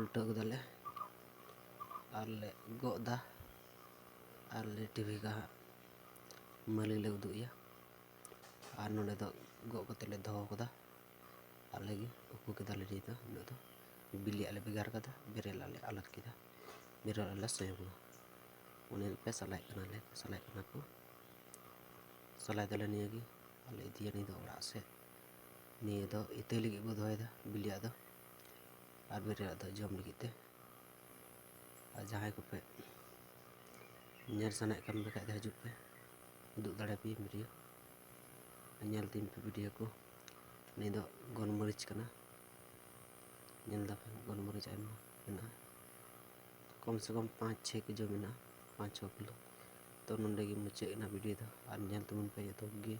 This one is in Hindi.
उल्टा कदाले आरले गोदा आरले टीवी का मली ले उदुया और नोडे दो गो कतेले दो कदा आले गी उकु कदाले दी दो नो बिल्ली आले बेगार कदा बेरेल आले अलग किदा बेरेल आले सोयगो उन्हें पे सलाय कना को सलाय दले नियगी आले दिया नहीं दो ओड़ा से निये दो इतेली की को दोयदा बिल्ली आदो और बेरेल आदो जम लगिते जहाँ को पे nyel sana kam be kay hajub pe du dare pi video nyel tin pe video ko ni do gon meric kana nyel da gon meric ay na कम से कम 5-6 किलो में 5-6 किलो तो नंदे की मुझे ना वीडियो था और nyel तुम पे तो गी